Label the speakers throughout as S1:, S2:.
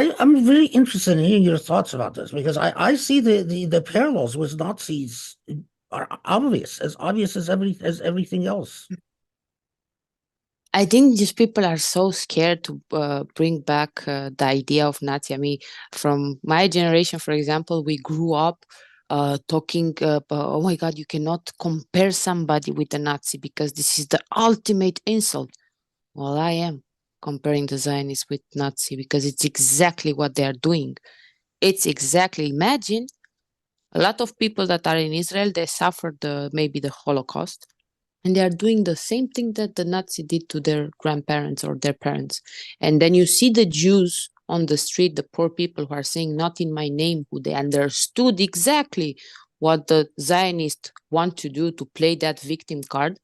S1: I'm very interested in hearing your thoughts about this because I see the parallels with Nazis are obvious as everything else.
S2: I think these people are so scared to bring back the idea of Nazi. I mean, from my generation, for example, we grew up talking oh my God, you cannot compare somebody with a Nazi because this is the ultimate insult. Well, I am comparing the Zionists with Nazi because it's exactly what they are doing. It's exactly, imagine a lot of people that are in Israel, they suffered maybe the Holocaust, and they are doing the same thing that the Nazi did to their grandparents or their parents. And then you see the Jews on the street, the poor people who are saying, not in my name, who they understood exactly what the Zionists want to do to play that victim card.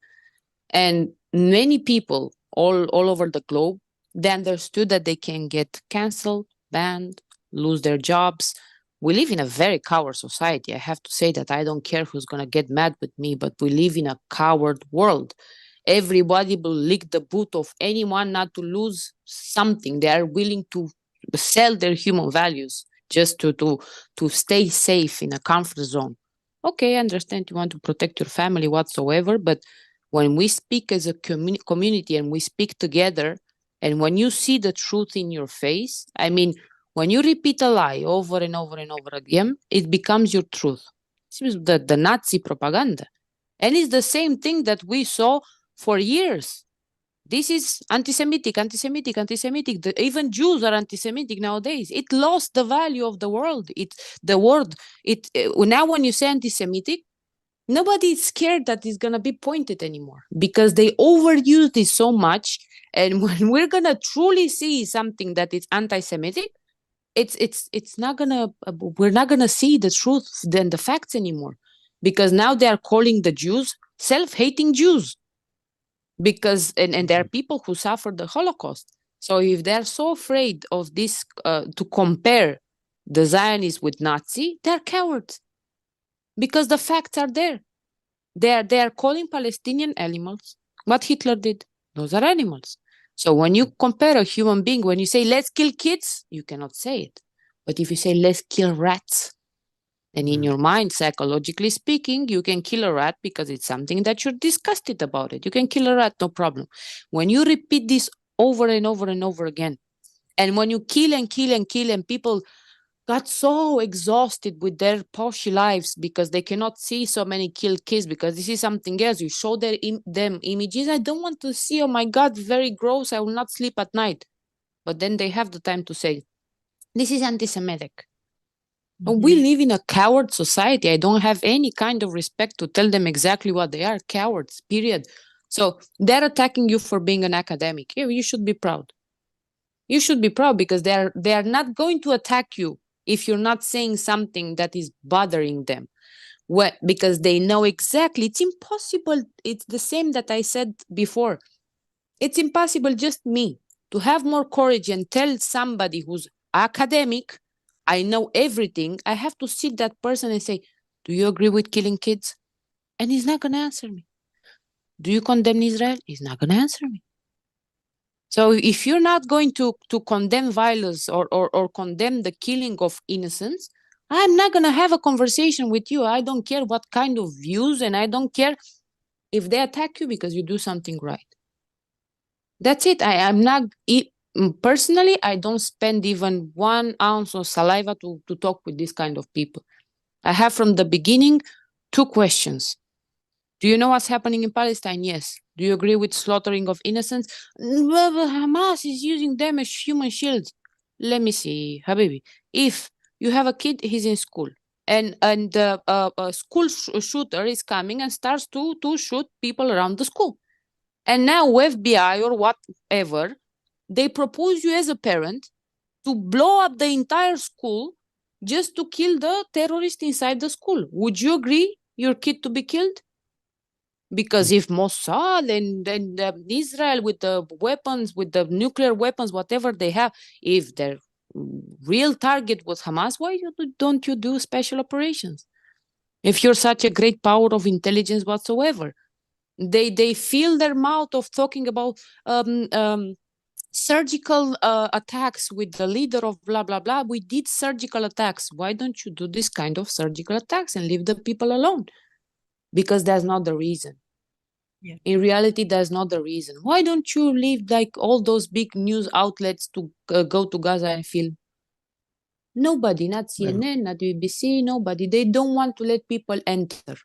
S2: And many people all over the globe, they understood that they can get canceled, banned, lose their jobs. We live in a very coward society. I have to say that. I don't care who's going to get mad with me, but we live in a coward world. Everybody will lick the boot of anyone not to lose something. They are willing to sell their human values just to stay safe in a comfort zone. Okay, I understand you want to protect your family whatsoever, but when we speak as a community and we speak together, and when you see the truth in your face, I mean, when you repeat a lie over and over and over again, it becomes your truth. This is the Nazi propaganda. And it's the same thing that we saw for years. This is anti-Semitic, anti-Semitic, anti-Semitic. Even Jews are anti-Semitic nowadays. It lost the value of the world. The word. Now when you say anti-Semitic, nobody is scared that it's gonna be pointed anymore because they overuse this so much. And when we're gonna truly see something that is anti-Semitic, it's not gonna we're not gonna see the truth than the facts anymore, because now they are calling the Jews self-hating Jews, because and there are people who suffered the Holocaust. So if they're so afraid of this to compare the Zionists with Nazi, they're cowards because the facts are there. They are calling Palestinian animals what Hitler did. Those are animals. So when you compare a human being, when you say let's kill kids, you cannot say it. But if you say let's kill rats, and in your mind, psychologically speaking, you can kill a rat because it's something that you're disgusted about it. You can kill a rat, no problem. When you repeat this over and over and over again, and when you kill and kill and kill, and people got so exhausted with their posh lives because they cannot see so many killed kids because this is something else. You show them images. I don't want to see. Oh my God, very gross. I will not sleep at night. But then they have the time to say, this is anti-Semitic. We live in a coward society. I don't have any kind of respect to tell them exactly what they are. Cowards, period. So they're attacking you for being an academic. Yeah, you should be proud. You should be proud because they are not going to attack you if you're not saying something that is bothering them. Because they know exactly. It's impossible. It's the same that I said before. It's impossible, just me, to have more courage and tell somebody who's academic, I know everything. I have to sit that person and say, do you agree with killing kids? And he's not going to answer me. Do you condemn Israel? He's not going to answer me. So if you're not going to condemn violence or condemn the killing of innocents, I'm not going to have a conversation with you. I don't care what kind of views, and I don't care if they attack you because you do something right. That's it. I'm not, personally, I don't spend even 1 ounce of saliva to talk with this kind of people. I have from the beginning 2 questions. Do you know what's happening in Palestine? Yes. Do you agree with slaughtering of innocents? Well, Hamas is using them as human shields. Let me see, Habibi. If you have a kid, he's in school, and a school shooter is coming and starts to shoot people around the school. And now FBI or whatever, they propose you as a parent to blow up the entire school just to kill the terrorist inside the school. Would you agree your kid to be killed? Because if Mossad and Israel with the weapons, with the nuclear weapons, whatever they have, if their real target was Hamas, why don't you do special operations? If you're such a great power of intelligence whatsoever, they fill their mouth of talking about surgical attacks with the leader of blah blah blah. We did surgical attacks. Why don't you do this kind of surgical attacks and leave the people alone? Because that's not the reason.
S3: Yeah.
S2: In reality, that's not the reason. Why don't you leave like all those big news outlets to go to Gaza and film? Nobody, not
S1: Yeah.
S2: CNN, not BBC, nobody. They don't want to let people enter.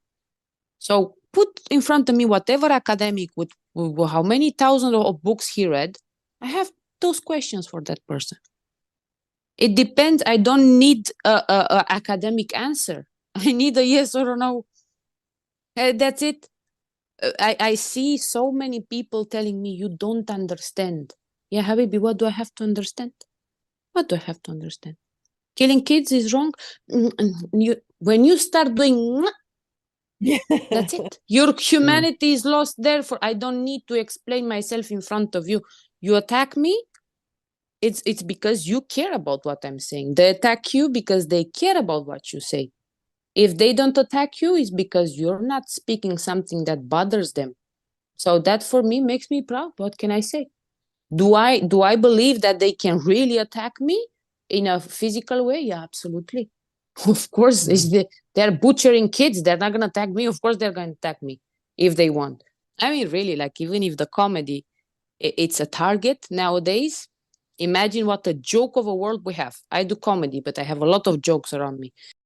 S2: So put in front of me whatever academic with how many thousands of books he read. I have those questions for that person. It depends. I don't need a academic answer. I need a yes or a no. That's it. I see so many people telling me you don't understand. Yeah, Habibi, what do I have to understand? What do I have to understand? Killing kids is wrong. When you start doing, that's it. Your humanity is lost. Therefore, I don't need to explain myself in front of you. You attack me, it's because you care about what I'm saying. They attack you because they care about what you say. If they don't attack you, it's because you're not speaking something that bothers them. So that for me makes me proud. What can I say? Do I believe that they can really attack me in a physical way? Yeah, absolutely. Of course, they're butchering kids. They're not gonna attack me. Of course, they're gonna attack me if they want. I mean, really, like even if the comedy it's a target nowadays, imagine what a joke of a world we have. I do comedy, but I have a lot of jokes around me.